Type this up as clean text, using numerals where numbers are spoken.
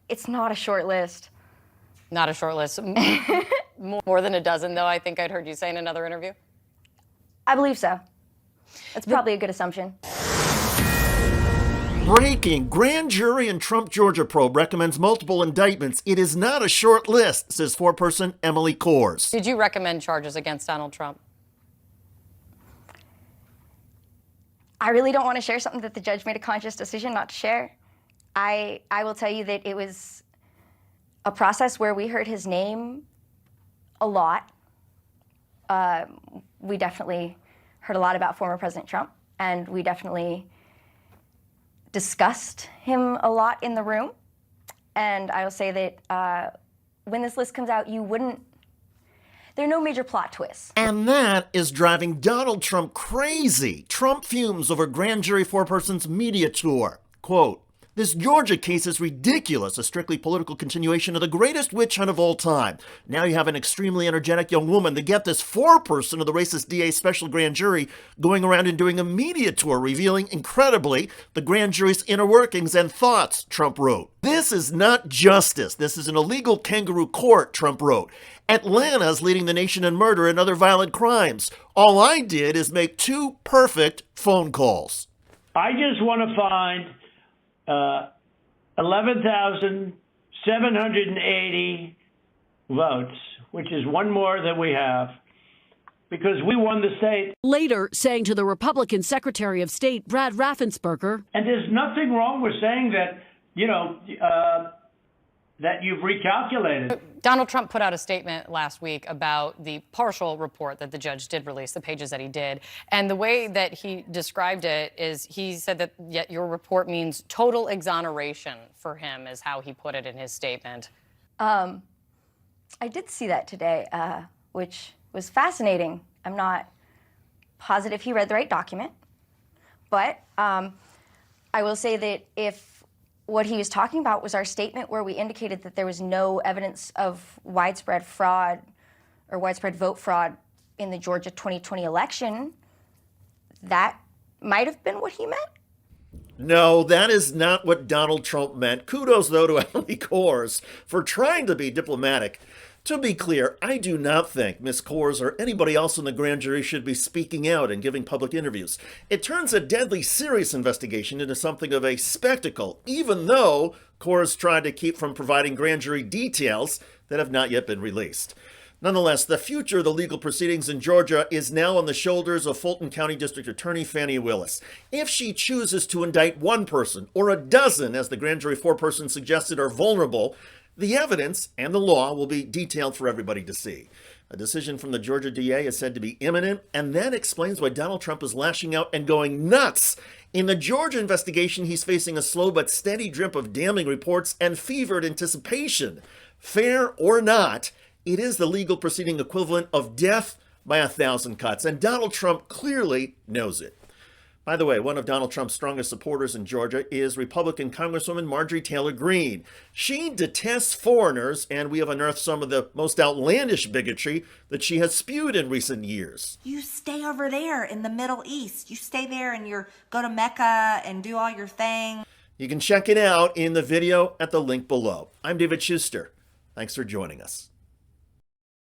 It's not a short list. Not a short list. More than a dozen, though, I think I'd heard you say in another interview. I believe so. That's probably a good assumption. Breaking. Grand jury in Trump Georgia probe recommends multiple indictments. It is not a short list, says foreperson Emily Kors. Did you recommend charges against Donald Trump? I really don't want to share something that the judge made a conscious decision not to share. I will tell you that it was a process where we heard his name a lot. We definitely heard a lot about former President Trump, and we definitely discussed him a lot in the room. And I will say that when this list comes out, there are no major plot twists. And that is driving Donald Trump crazy. Trump fumes over grand jury foreperson's media tour. Quote, "This Georgia case is ridiculous, a strictly political continuation of the greatest witch hunt of all time. Now you have an extremely energetic young woman to get this foreperson of the racist DA special grand jury going around and doing a media tour revealing, incredibly, the grand jury's inner workings and thoughts," Trump wrote. "This is not justice. This is an illegal kangaroo court," Trump wrote. "Atlanta's leading the nation in murder and other violent crimes. All I did is make 2 perfect phone calls." I just want to find 11,780 votes, which is one more than we have, because we won the state. Later, saying to the Republican Secretary of State, Brad Raffensperger, "And there's nothing wrong with saying that, that you've recalculated." Donald Trump put out a statement last week about the partial report that the judge did release, the pages that he did. And the way that he described it is he said that yet your report means total exoneration for him, is how he put it in his statement. I did see that today, which was fascinating. I'm not positive he read the right document, but I will say that if what he was talking about was our statement where we indicated that there was no evidence of widespread fraud or widespread vote fraud in the Georgia 2020 election, that might have been what he meant. No, that is not what Donald Trump meant. Kudos, though, to Emily Kors for trying to be diplomatic. To be clear, I do not think Ms. Kors or anybody else in the grand jury should be speaking out and giving public interviews. It turns a deadly serious investigation into something of a spectacle, even though Kors tried to keep from providing grand jury details that have not yet been released. Nonetheless, the future of the legal proceedings in Georgia is now on the shoulders of Fulton County District Attorney Fani Willis. If she chooses to indict one person, or a dozen, as the grand jury foreperson suggested, are vulnerable, the evidence and the law will be detailed for everybody to see. A decision from the Georgia DA is said to be imminent, and that explains why Donald Trump is lashing out and going nuts. In the Georgia investigation, he's facing a slow but steady drip of damning reports and fevered anticipation. Fair or not, it is the legal proceeding equivalent of death by 1,000 cuts, and Donald Trump clearly knows it. By the way, one of Donald Trump's strongest supporters in Georgia is Republican Congresswoman Marjorie Taylor Greene. She detests foreigners, and we have unearthed some of the most outlandish bigotry that she has spewed in recent years. You stay over there in the Middle East. You stay there and go to Mecca and do all your thing. You can check it out in the video at the link below. I'm David Shuster. Thanks for joining us.